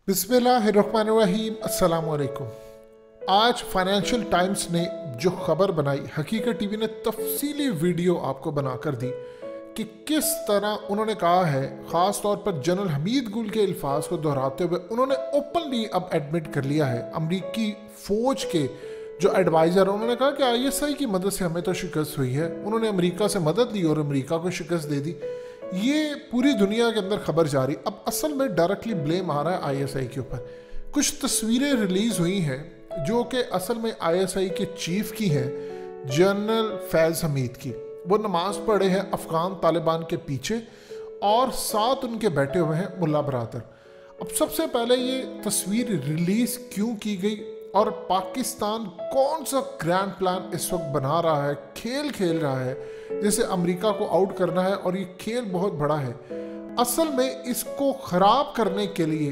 बिस्मिल्लाहिर्रहमानिर्रहीम, अस्सलाम वालेकुम। आज फाइनेंशियल टाइम्स ने जो खबर बनाई, हकीकत टीवी ने तफसीली वीडियो आपको बनाकर दी कि किस तरह उन्होंने कहा है, ख़ास तौर पर जनरल हमीद गुल के अल्फाज को दोहराते हुए उन्होंने ओपनली अब एडमिट कर लिया है। अमरीकी फ़ौज के जो एडवाइज़र है उन्होंने कहा कि आईएसआई की मदद से हमें तो शिकस्त हुई है। उन्होंने अमेरिका से मदद ली और अमेरिका को शिकस्त दे दी। ये पूरी दुनिया के अंदर खबर जारी। अब असल में डायरेक्टली ब्लेम आ रहा है आईएसआई के ऊपर। कुछ तस्वीरें रिलीज़ हुई हैं जो कि असल में आईएसआई के चीफ की हैं, जनरल फैज़ हमीद की। वो नमाज पढ़े हैं अफ़गान तालिबान के पीछे और साथ उनके बैठे हुए हैं मुल्ला बरादर। अब सबसे पहले ये तस्वीर रिलीज़ क्यों की गई और पाकिस्तान कौन सा ग्रैंड प्लान इस वक्त बना रहा है, खेल खेल रहा है जैसे अमेरिका को आउट करना है, और ये खेल बहुत बड़ा है। असल में इसको ख़राब करने के लिए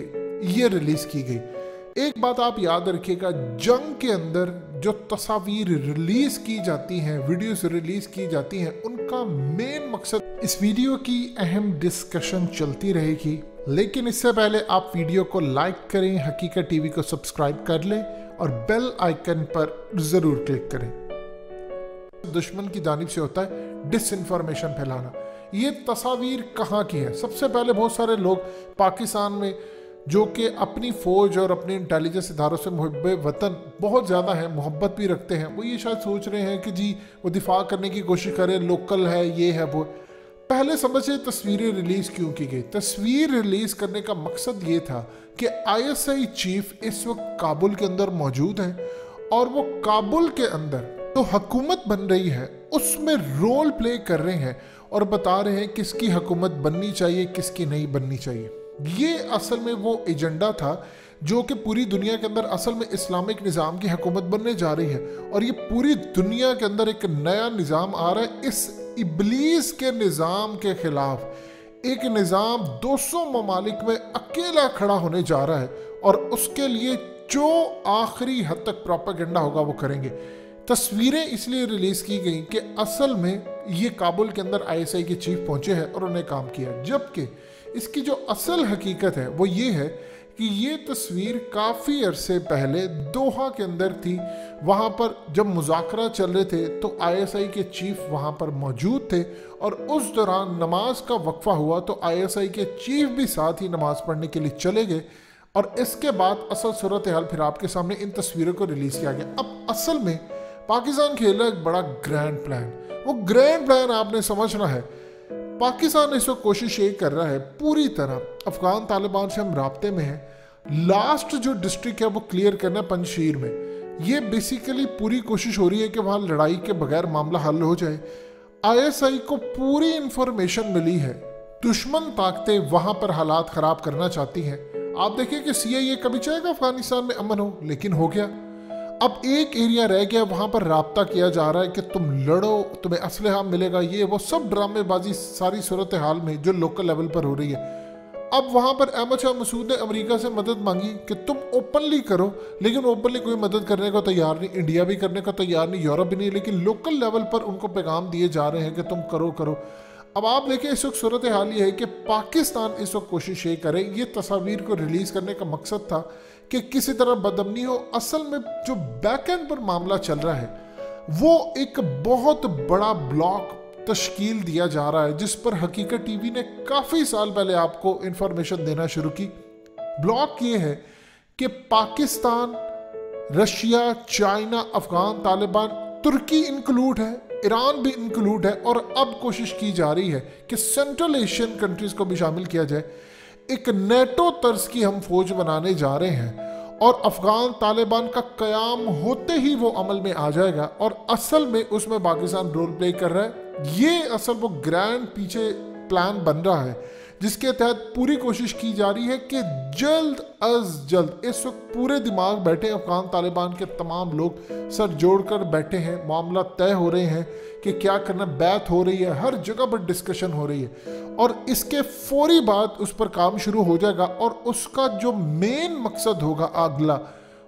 ये रिलीज़ की गई। एक बात आप याद रखिएगा, जंग के अंदर जो तस्वीर रिलीज़ की जाती हैं, वीडियोस रिलीज़ की जाती हैं, उनका मेन मकसद। इस वीडियो की अहम डिस्कशन चलती रहेगी, लेकिन इससे पहले आप वीडियो को लाइक करें, हकीकत टीवी को सब्सक्राइब कर लें और बेल आइकन पर ज़रूर क्लिक करें। दुश्मन की जानिब से होता है डिसइंफॉर्मेशन फैलाना। ये तस्वीर कहाँ की है? सबसे पहले बहुत सारे लोग पाकिस्तान में जो कि अपनी फ़ौज और अपने इंटेलिजेंस इदारों से मुहब्बत वतन बहुत ज़्यादा है, मोहब्बत भी रखते हैं, वो ये शायद सोच रहे हैं कि जी वो दिफा करने की कोशिश करें, लोकल है, ये है वो। पहले समझे तस्वीरें रिलीज़ क्यों की गई। तस्वीर रिलीज़ करने का मकसद ये था कि आईएसआई चीफ इस वक्त काबुल के अंदर मौजूद है और वो काबुल के अंदर तो हुकूमत बन रही है उसमें रोल प्ले कर रहे हैं और बता रहे हैं किसकी हुकूमत बननी चाहिए, किसकी नहीं बननी चाहिए। ये असल में वो एजेंडा था जो कि पूरी दुनिया के अंदर असल में इस्लामिक निज़ाम की हुकूमत बनने जा रही है, और ये पूरी दुनिया के अंदर एक नया निज़ाम आ रहा है। इस इब्लीस के निज़ाम के खिलाफ एक निज़ाम 200 ममालिक में अकेला खड़ा होने जा रहा है, और उसके लिए जो आखिरी हद तक प्रोपेगेंडा होगा वो करेंगे। तस्वीरें इसलिए रिलीज़ की गई कि असल में ये काबुल के अंदर आईएसआई के चीफ पहुंचे हैं और उन्होंने काम किया, जबकि इसकी जो असल हकीकत है वो ये है कि ये तस्वीर काफ़ी अरसे पहले दोहा के अंदर थी। वहाँ पर जब मुज़ाकरा चल रहे थे तो आईएसआई के चीफ वहाँ पर मौजूद थे, और उस दौरान नमाज का वक्फा हुआ तो आईएसआई के चीफ भी साथ ही नमाज पढ़ने के लिए चले गए, और इसके बाद असल सूरत हाल फिर आपके सामने इन तस्वीरों को रिलीज़ किया गया। अब असल में पाकिस्तान खेल रहा है एक बड़ा ग्रैंड प्लान। वो ग्रैंड प्लान आपने समझना है। पाकिस्तान इस वक्त कोशिश ये कर रहा है पूरी तरह, अफगान तालिबान से हम राब्ते में हैं, लास्ट जो डिस्ट्रिक्ट है वो क्लियर करना है पंजशीर में। ये बेसिकली पूरी कोशिश हो रही है कि वहाँ लड़ाई के बगैर मामला हल हो जाए। आईएसआई को पूरी इंफॉर्मेशन मिली है, दुश्मन ताकतें वहाँ पर हालात ख़राब करना चाहती हैं। आप देखिए कि सीआईए कभी चाहेगा अफगानिस्तान में अमन हो, लेकिन हो गया। अब एक एरिया रह गया, वहाँ पर राब्ता किया जा रहा है कि तुम लड़ो, तुम्हें असलहा मिलेगा, ये वो सब ड्रामेबाजी सारी सूरत हाल में जो लोकल लेवल पर हो रही है। अब वहाँ पर अहमद शाह मसूद ने अमेरिका से मदद मांगी कि तुम ओपनली करो, लेकिन ओपनली कोई मदद करने को तैयार नहीं, इंडिया भी करने को तैयार नहीं, यूरोप भी नहीं, लेकिन लोकल लेवल पर उनको पैगाम दिए जा रहे हैं कि तुम करो करो। अब आप देखें इस वक्त सूरत हाल ये है कि पाकिस्तान इस वक्त कोशिश ये करे, ये तस्वीर को रिलीज़ करने का मकसद था कि किसी तरह बदअमनी हो। असल में जो बैक एंड पर मामला चल रहा है वो एक बहुत बड़ा ब्लॉक तश्कील दिया जा रहा है, जिस पर हकीकत टीवी ने काफ़ी साल पहले आपको इंफॉर्मेशन देना शुरू की। ब्लॉक ये है कि पाकिस्तान, रशिया, चाइना, अफगान तालिबान, तुर्की इंक्लूड है, ईरान भी इंक्लूड है, और अब कोशिश की जा रही है कि सेंट्रल एशियन कंट्रीज़ को भी शामिल किया जाए। एक नेटो तर्ज की हम फौज बनाने जा रहे हैं, और अफगान तालिबान का कयाम होते ही वो अमल में आ जाएगा, और असल में उसमें पाकिस्तान रोल प्ले कर रहा है। ये असल वो ग्रैंड पीछे प्लान बन रहा है, जिसके तहत पूरी कोशिश की जा रही है कि जल्द अज जल्द, इस वक्त पूरे दिमाग बैठे अफगान तालिबान के तमाम लोग सर जोड़कर बैठे हैं, मामला तय हो रहे हैं कि क्या करना, बैत हो रही है, हर जगह पर डिस्कशन हो रही है, और इसके फौरी बाद उस पर काम शुरू हो जाएगा। और उसका जो मेन मकसद होगा अगला,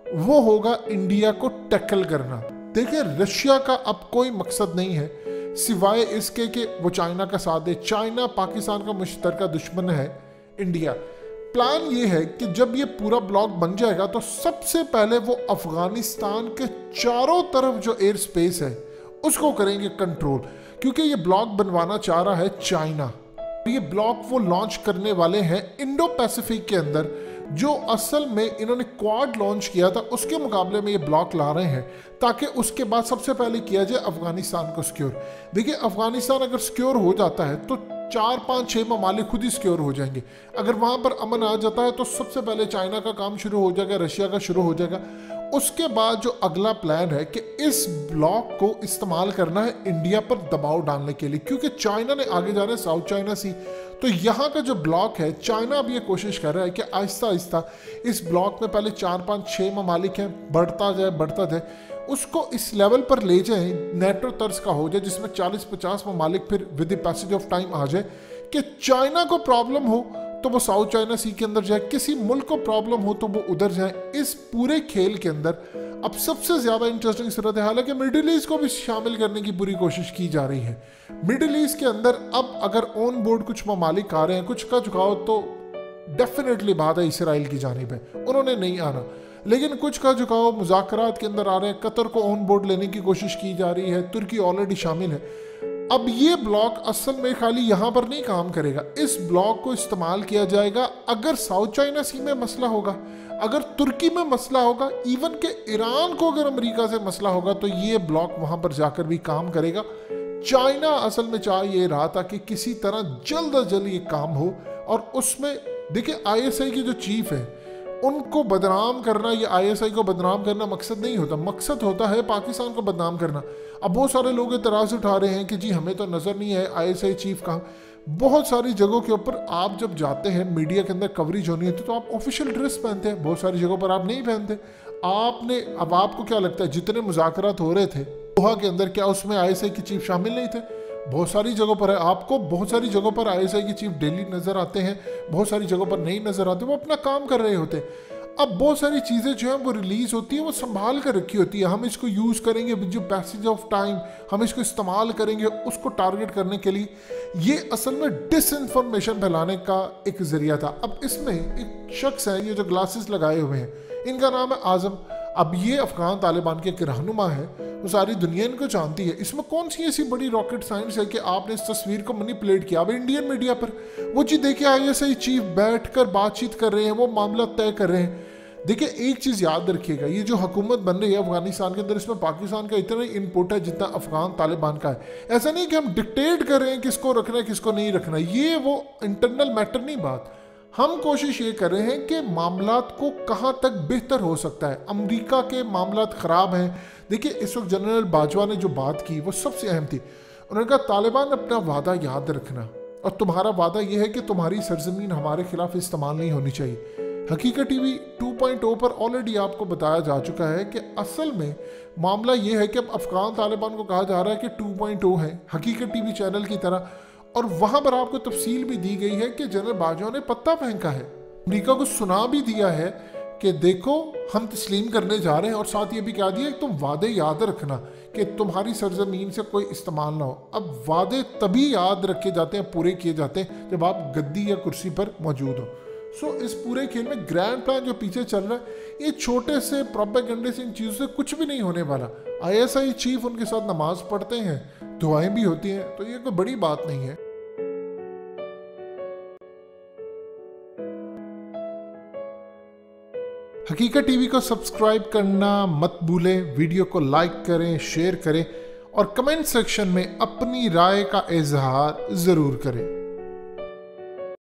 वो होगा इंडिया को टैकल करना। देखिए रशिया का अब कोई मकसद नहीं है सिवाय इसके कि वो चाइना का साथ दे। चाइना पाकिस्तान का मुश्तरका दुश्मन है, इंडिया। प्लान ये है कि जब ये पूरा ब्लॉक बन जाएगा तो सबसे पहले वो अफगानिस्तान के चारों तरफ जो एयर स्पेस है उसको करेंगे कंट्रोल, क्योंकि ये ब्लॉक बनवाना चाह रहा है चाइना। ये ब्लॉक वो लॉन्च करने वाले हैं इंडो पैसिफिक के अंदर, जो असल में इन्होंने क्वाड लॉन्च किया था उसके मुकाबले में ये ब्लॉक ला रहे हैं, ताकि उसके बाद सबसे पहले किया जाए अफगानिस्तान को सिक्योर। देखिए, अफगानिस्तान अगर सिक्योर हो जाता है तो 4-5-6 ममालिक खुद ही सिक्योर हो जाएंगे। अगर वहां पर अमन आ जाता है तो सबसे पहले चाइना का काम शुरू हो जाएगा, रशिया का शुरू हो जाएगा। उसके बाद जो अगला प्लान है कि इस ब्लॉक को इस्तेमाल करना है इंडिया पर दबाव डालने के लिए, क्योंकि चाइना ने आगे जाना है साउथ चाइना सी। तो यहाँ का जो ब्लॉक है, चाइना अब ये कोशिश कर रहा है कि आहिस्ता आहिस्ता इस ब्लॉक में पहले 4-5-6 ममालिक हैं, बढ़ता जाए, उसको इस लेवल पर ले जाए, नेटो तर्ज का हो जाए, जिसमें 40-50 ममालिक फिर with the passage of time आ जाए कि चाइना को प्रॉब्लम हो तो वो साउथ चाइना सी के अंदर जाए, किसी मुल्क को प्रॉब्लम हो तो वो उधर जाए। इस पूरे खेल के अंदर अब सबसे ज्यादा इंटरेस्टिंग सूरत हाल है कि मिडिल ईस्ट को भी शामिल करने की पूरी कोशिश की जा रही है। मिडिल ईस्ट के अंदर अब अगर ऑन बोर्ड कुछ ममालिक आ रहे हैं, कुछ का झुकाव तो डेफिनेटली बात है इसराइल की जानिब है, उन्होंने नहीं आना, लेकिन कुछ का झुकाव मुज़ाकरात के अंदर आ रहे हैं। कतर को ऑन बोर्ड लेने की कोशिश की जा रही है, तुर्की ऑलरेडी शामिल है। अब ये ब्लॉक असल में खाली यहाँ पर नहीं काम करेगा, इस ब्लॉक को इस्तेमाल किया जाएगा अगर साउथ चाइना सी में मसला होगा, अगर तुर्की में मसला होगा, इवन के ईरान को अगर अमेरिका से मसला होगा तो ये ब्लॉक वहाँ पर जाकर भी काम करेगा। चाइना असल में चाह ये रहा था कि किसी तरह जल्द अज जल्द ये काम हो, और उसमें देखिए ISI की जो चीफ है उनको बदनाम करना, ये ISI को बदनाम करना मकसद नहीं होता, मकसद होता है पाकिस्तान को बदनाम करना। अब बहुत सारे लोग एतराज़ उठा रहे हैं कि जी हमें तो नज़र नहीं है ISI चीफ कहाँ। बहुत सारी जगहों के ऊपर आप जब जाते हैं, मीडिया के अंदर कवरेज होनी होती है तो आप ऑफिशियल ड्रेस पहनते हैं, बहुत सारी जगहों पर आप नहीं पहनते। आपने अब आपको क्या लगता है जितने मुज़ाकरात हो रहे थे दोहा के अंदर, क्या उसमें ISI की चीफ शामिल नहीं थे? बहुत सारी जगहों पर है, आपको बहुत सारी जगहों पर ISI की चीफ डेली नज़र आते हैं, बहुत सारी जगहों पर नहीं नज़र आते, वो अपना काम कर रहे होते हैं। अब बहुत सारी चीज़ें जो हैं वो रिलीज़ होती है, वो संभाल कर रखी होती है, हम इसको यूज़ करेंगे जो पैसेज ऑफ टाइम, हम इसको इस्तेमाल करेंगे उसको टारगेट करने के लिए। ये असल में डिसइंफॉर्मेशन फैलाने का एक ज़रिया था। अब इसमें एक शख्स है, ये जो ग्लासेस लगाए हुए हैं, इनका नाम है आज़म। अब ये अफगान तालिबान के एक रहनुमा है, वो सारी दुनिया इनको जानती है। इसमें कौन सी ऐसी बड़ी रॉकेट साइंस है कि आपने इस तस्वीर को मैनिपुलेट किया। अब इंडियन मीडिया पर वो जी देखिए ISI चीफ बैठकर बातचीत कर रहे हैं, वो मामला तय कर रहे हैं। देखिए, एक चीज़ याद रखिएगा, ये जो हुकूमत बन रही है अफगानिस्तान के अंदर, इसमें पाकिस्तान का इतना ही इनपुट है जितना अफगान तालिबान का है। ऐसा नहीं कि हम डिक्टेट कर रहे हैं किसको रखना है किसको नहीं रखना, ये वो इंटरनल मैटर नहीं बात। हम कोशिश ये कर रहे हैं कि मामलात को कहाँ तक बेहतर हो सकता है। अमेरिका के मामलात ख़राब हैं। देखिए, इस वक्त जनरल बाजवा ने जो बात की वो सबसे अहम थी। उन्होंने कहा तालिबान अपना वादा याद रखना, और तुम्हारा वादा यह है कि तुम्हारी सरजमीन हमारे खिलाफ इस्तेमाल नहीं होनी चाहिए। हकीकत टीवी 2.0 पर ऑलरेडी आपको बताया जा चुका है कि असल में मामला यह है कि अब अफगान तालिबान को कहा जा रहा है कि 2.0 है, हकीकत टीवी चैनल की तरह, और वहां पर आपको तफसील भी दी गई है कि जनरल बाजवा ने पत्ता फेंका है, अमेरिका को सुना भी दिया है कि देखो हम तस्लीम करने जा रहे हैं, और साथ ये भी कह दिया कि तुम वादे याद रखना कि तुम्हारी सरजमीन से कोई इस्तेमाल ना हो। अब वादे तभी याद रखे जाते हैं, पूरे किए जाते हैं जब आप गद्दी या कुर्सी पर मौजूद हो। इस पूरे खेल में ग्रैंड प्लान जो पीछे चल रहा है, ये छोटे से प्रोपेगेंडे से इन चीज़ों से कुछ भी नहीं होने वाला। ISI चीफ उनके साथ नमाज पढ़ते हैं, दुआएं भी होती हैं, तो ये कोई बड़ी बात नहीं है। हकीकत टीवी को सब्सक्राइब करना मत भूलें, वीडियो को लाइक करें, शेयर करें, और कमेंट सेक्शन में अपनी राय का इजहार ज़रूर करें।